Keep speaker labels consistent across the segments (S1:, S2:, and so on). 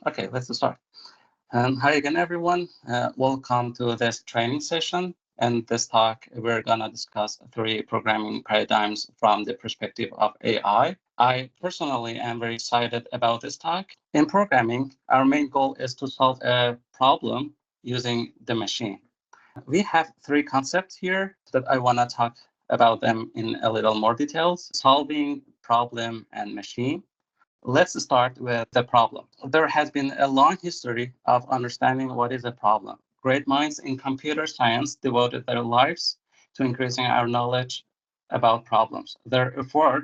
S1: Okay, let's start. Hi again, everyone. Welcome to this training session. And this talk, we're going to discuss three programming paradigms from the perspective of AI. I personally am very excited about this talk. In programming, our main goal is to solve a problem using the machine. We have three concepts here that I want to talk about them in a little more details: solving, problem, and machine. Let's start with the problem. There has been a long history of understanding what is a problem. Great minds in computer science devoted their lives to increasing our knowledge about problems. Their effort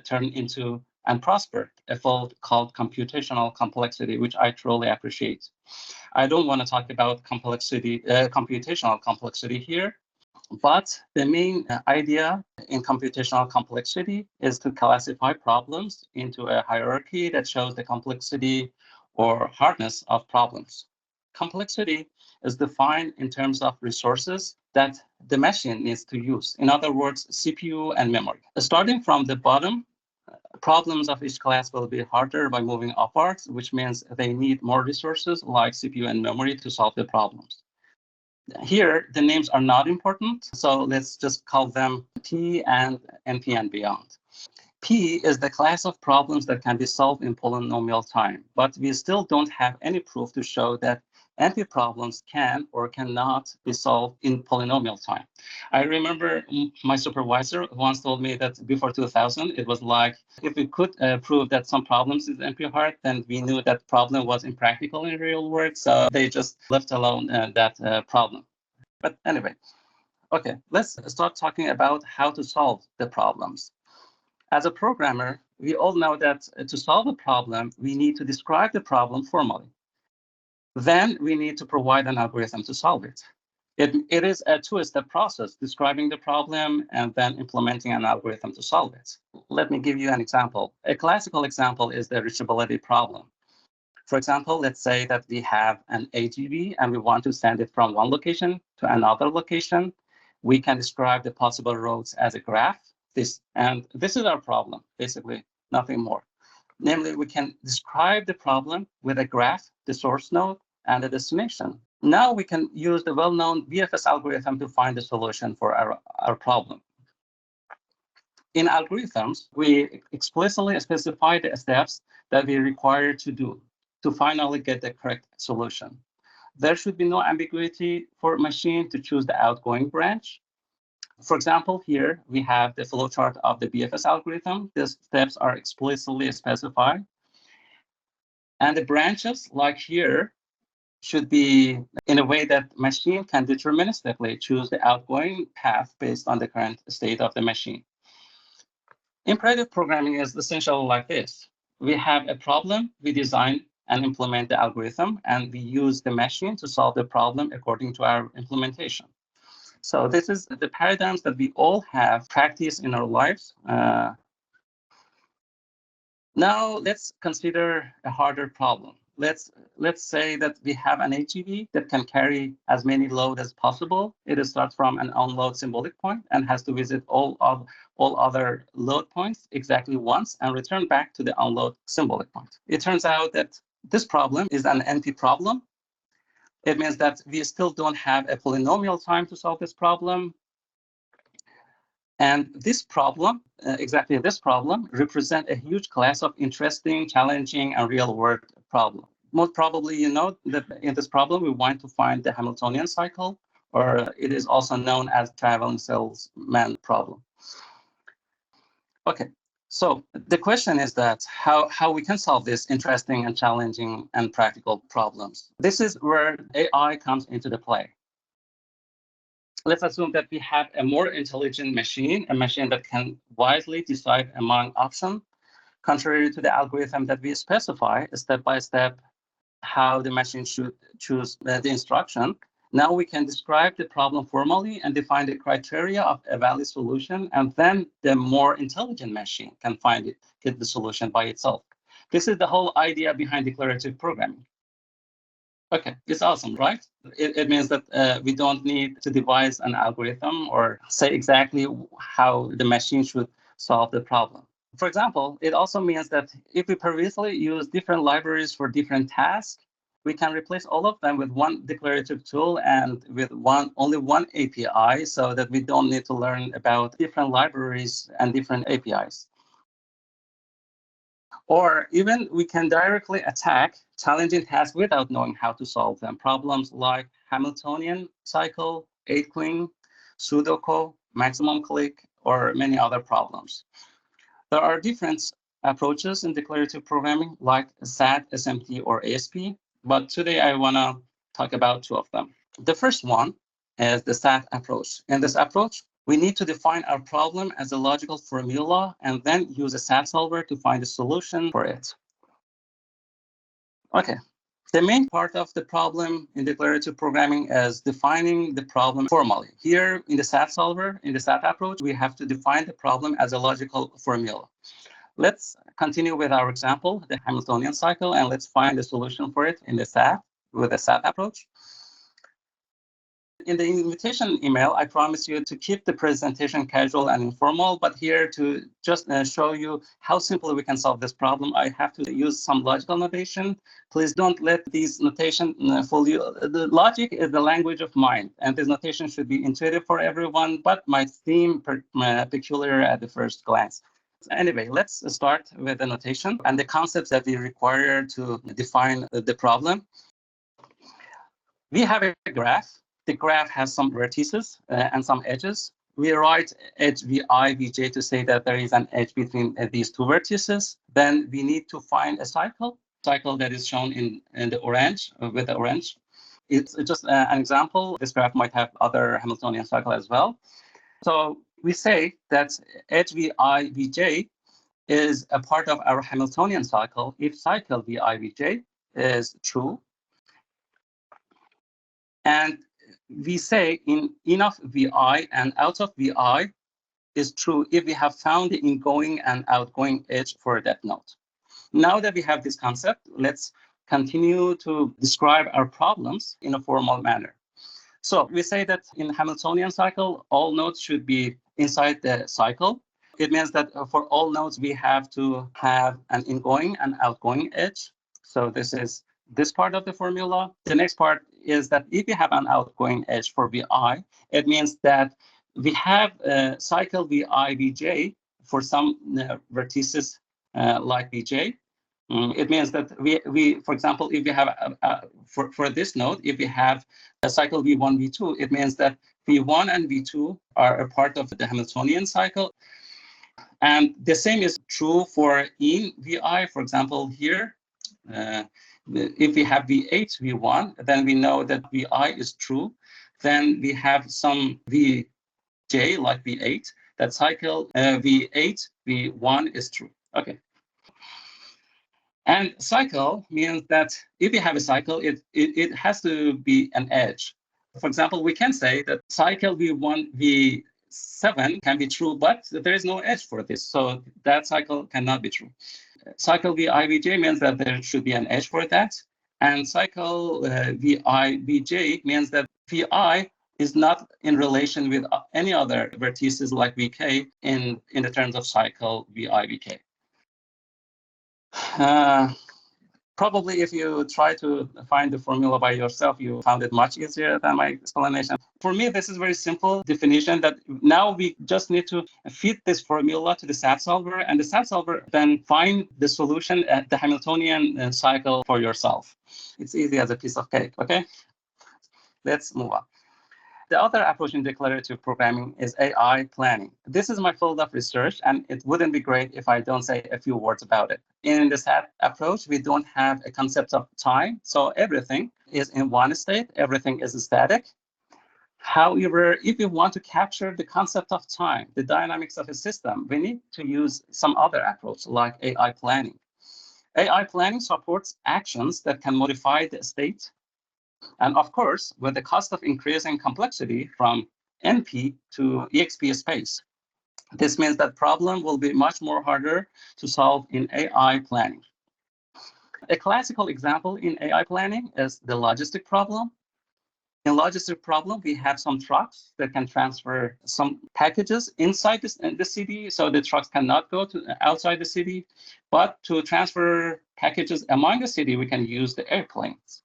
S1: turned into and prospered a field called computational complexity, which I truly appreciate. I don't want to talk about computational complexity here, but the main idea in computational complexity is to classify problems into a hierarchy that shows the complexity or hardness of problems. Complexity is defined in terms of resources that the machine needs to use. In other words, CPU and memory. Starting from the bottom, problems of each class will be harder by moving upwards, which means they need more resources like CPU and memory to solve the problems. Here, the names are not important, so let's just call them P and NP and beyond. P is the class of problems that can be solved in polynomial time, but we still don't have any proof to show that NP problems can or cannot be solved in polynomial time. I remember my supervisor once told me that before 2000, it was like, if we could prove that some problems is NP hard, then we knew that problem was impractical in real world, so they just left alone that problem. But anyway, okay, let's start talking about how to solve the problems. As a programmer, we all know that to solve a problem, we need to describe the problem formally. Then we need to provide an algorithm to solve it. It is a two-step process, describing the problem and then implementing an algorithm to solve it. Let me give you an example. A classical example is the reachability problem. For example, let's say that we have an AGV and we want to send it from one location to another location. We can describe the possible roads as a graph. This is our problem, basically, nothing more. Namely, we can describe the problem with a graph, the source node, and the destination. Now we can use the well-known BFS algorithm to find the solution for our problem. In algorithms, we explicitly specify the steps that we require to do to finally get the correct solution. There should be no ambiguity for a machine to choose the outgoing branch. For example, here we have the flowchart of the BFS algorithm. These steps are explicitly specified. And the branches, like here, should be in a way that machine can deterministically choose the outgoing path based on the current state of the machine. Imperative programming is essentially like this. We have a problem, we design and implement the algorithm, and we use the machine to solve the problem according to our implementation. So this is the paradigms that we all have practiced in our lives. Now let's consider a harder problem. Let's say that we have an HEV that can carry as many load as possible. It starts from an unload symbolic point and has to visit all other load points exactly once and return back to the unload symbolic point. It turns out that this problem is an NP problem. It means that we still don't have a polynomial time to solve this problem. And this problem, exactly this problem, represents a huge class of interesting, challenging, and real-world problems. Most probably, you know that in this problem, we want to find the Hamiltonian cycle, or it is also known as traveling salesman problem. Okay, so the question is that how we can solve these interesting and challenging and practical problems. This is where AI comes into the play. Let's assume that we have a more intelligent machine, a machine that can wisely decide among options, contrary to the algorithm that we specify step by step how the machine should choose the instruction. Now we can describe the problem formally and define the criteria of a valid solution, and then the more intelligent machine can get the solution by itself. This is the whole idea behind declarative programming. Okay, it's awesome, right? It means that we don't need to devise an algorithm or say exactly how the machine should solve the problem. For example, it also means that if we previously used different libraries for different tasks, we can replace all of them with one declarative tool and with only one API, so that we don't need to learn about different libraries and different APIs. Or even we can directly attack challenging tasks without knowing how to solve them. Problems like Hamiltonian cycle, 𝐄𝐧𝐝-𝐭𝐨, Sudoku, maximum click, or many other problems. There are different approaches in declarative programming like SAT, SMT, or ASP, but today I want to talk about two of them. The first one is the SAT approach. In this approach, we need to define our problem as a logical formula and then use a SAT solver to find a solution for it. Okay. The main part of the problem in declarative programming is defining the problem formally. Here in the SAT solver, in the SAT approach, we have to define the problem as a logical formula. Let's continue with our example, the Hamiltonian cycle, and let's find a solution for it in the SAT with the SAT approach. In the invitation email, I promised you to keep the presentation casual and informal, but here to just show you how simply we can solve this problem, I have to use some logical notation. Please don't let these notation fool you. The logic is the language of mind, and this notation should be intuitive for everyone, but might seem peculiar at the first glance. Anyway, let's start with the notation and the concepts that we require to define the problem. We have a graph. The graph has some vertices and some edges. We write edge vi, vj to say that there is an edge between these two vertices. Then we need to find a cycle that is shown in the orange, with the orange. It's just an example. This graph might have other Hamiltonian cycle as well. So we say that edge vi, vj is a part of our Hamiltonian cycle if cycle vi, vj is true. And we say in of vi and out of vi is true if we have found the ingoing and outgoing edge for that node. Now that we have this concept, let's continue to describe our problems in a formal manner. So we say that in Hamiltonian cycle, all nodes should be inside the cycle. It means that for all nodes, we have to have an ingoing and outgoing edge. So this is this part of the formula. The next part is that if you have an outgoing edge for vi, it means that we have a cycle vi, vj for some vertices like vj. It means that we, for example, if we have for this node, if we have a cycle v1, v2, it means that v1 and v2 are a part of the Hamiltonian cycle. And the same is true for in vi, for example, here. If we have v8, v1, then we know that vi is true. Then we have some vj, like v8, that cycle v8, v1 is true. Okay. And cycle means that if you have a cycle, it has to be an edge. For example, we can say that cycle v1, v7 can be true, but there is no edge for this. So that cycle cannot be true. Cycle vi, vj means that there should be an edge for that. And cycle vi, vj means that vi is not in relation with any other vertices like vk in the terms of cycle vi, vk. Probably if you try to find the formula by yourself, you found it much easier than my explanation. For me, this is very simple definition that now we just need to feed this formula to the SAT solver, and the SAT solver then find the solution at the Hamiltonian cycle for yourself. It's easy as a piece of cake, okay? Let's move on. The other approach in declarative programming is AI planning. This is my field of research, and it wouldn't be great if I don't say a few words about it. In the SAT approach, we don't have a concept of time, so everything is in one state, everything is static. However, if we want to capture the concept of time, the dynamics of a system, we need to use some other approach like AI planning. AI planning supports actions that can modify the state. And of course, with the cost of increasing complexity from NP to EXP space, this means that problem will be much more harder to solve in AI planning. A classical example in AI planning is the logistic problem. In logistic problem, we have some trucks that can transfer some packages inside the city, so the trucks cannot go to outside the city. But to transfer packages among the city, we can use the airplanes.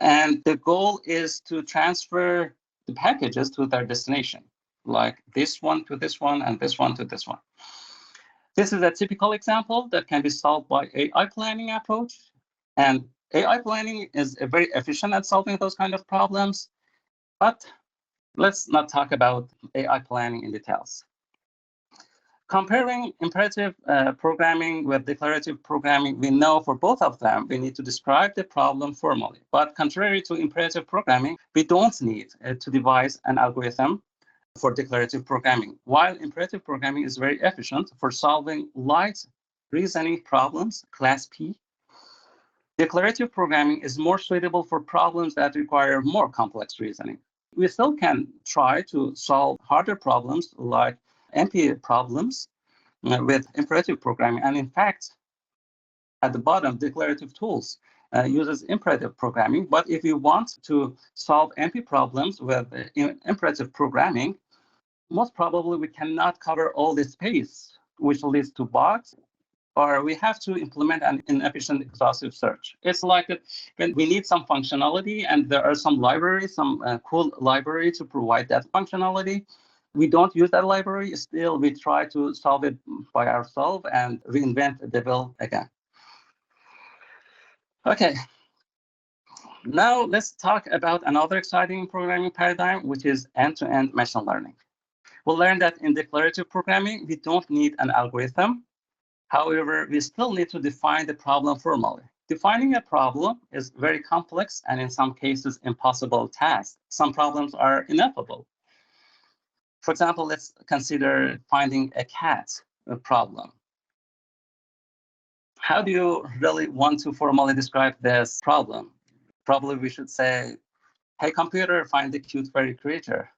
S1: And the goal is to transfer the packages to their destination, like this one to this one and this one to this one. This is a typical example that can be solved by AI planning approach. And AI planning is very efficient at solving those kind of problems. But let's not talk about AI planning in details. Comparing imperative programming with declarative programming, we know for both of them, we need to describe the problem formally. But contrary to imperative programming, we don't need to devise an algorithm for declarative programming, while imperative programming is very efficient for solving light reasoning problems, class P. Declarative programming is more suitable for problems that require more complex reasoning. We still can try to solve harder problems like NP problems with imperative programming. And in fact, at the bottom, declarative tools uses imperative programming. But if you want to solve NP problems with imperative programming, most probably we cannot cover all the space, which leads to bugs, or we have to implement an inefficient exhaustive search. It's like when we need some functionality and there are some libraries, some cool library to provide that functionality. We don't use that library, still we try to solve it by ourselves and reinvent the wheel again. Okay, now let's talk about another exciting programming paradigm, which is end-to-end machine learning. We'll learn that in declarative programming, we don't need an algorithm. However, we still need to define the problem formally. Defining a problem is very complex and in some cases impossible task. Some problems are ineffable. For example, let's consider finding a cat problem. How do you really want to formally describe this problem? Probably we should say, hey, computer, find the cute fairy creature.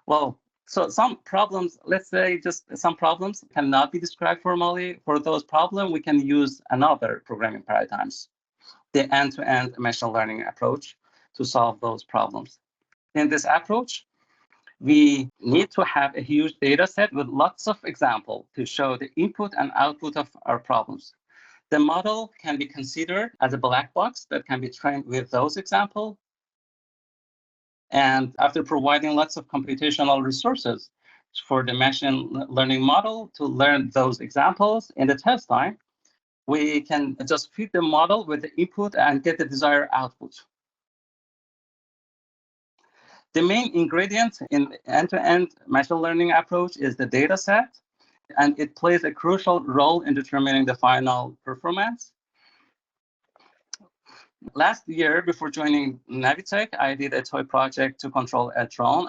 S1: Well, so some problems, let's say just some problems cannot be described formally. For those problems, we can use another programming paradigms, the end-to-end machine learning approach to solve those problems. In this approach, we need to have a huge data set with lots of examples to show the input and output of our problems. The model can be considered as a black box that can be trained with those examples. And after providing lots of computational resources for the machine learning model to learn those examples in the test time, we can just feed the model with the input and get the desired output. The main ingredient in end-to-end machine learning approach is the data set, and it plays a crucial role in determining the final performance. Last year, before joining Navitec, I did a toy project to control a drone.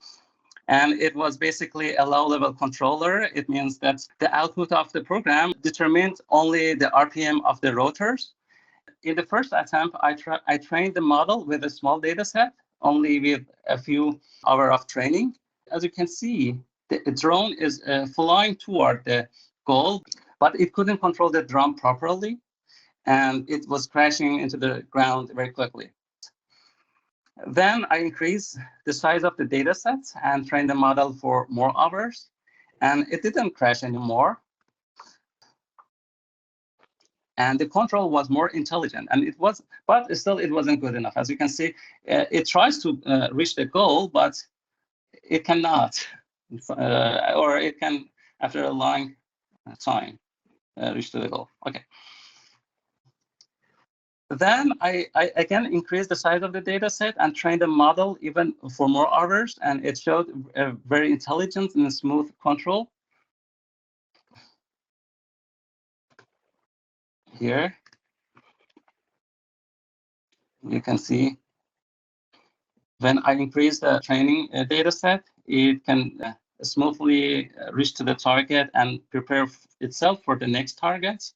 S1: And it was basically a low-level controller. It means that the output of the program determined only the RPM of the rotors. In the first attempt, I trained the model with a small data set, only with a few hours of training. As you can see, the drone is flying toward the goal, but it couldn't control the drone properly. And it was crashing into the ground very quickly. Then I increased the size of the data set and trained the model for more hours, and it didn't crash anymore. And the control was more intelligent, and it was, but still it wasn't good enough. As you can see, it tries to reach the goal, but it cannot, or it can, after a long time, reach to the goal. Okay. Then I again increased the size of the data set and trained the model even for more hours, and it showed a very intelligent and smooth control. Here, you can see when I increase the training data set, it can smoothly reach to the target and prepare itself for the next target.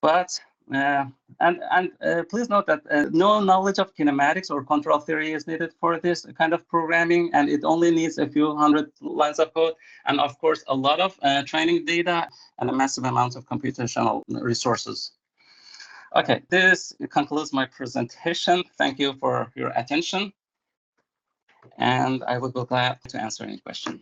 S1: But please note that no knowledge of kinematics or control theory is needed for this kind of programming, and it only needs a few hundred lines of code, and of course, a lot of training data and a massive amount of computational resources. Okay, this concludes my presentation. Thank you for your attention. And I would be glad to answer any question.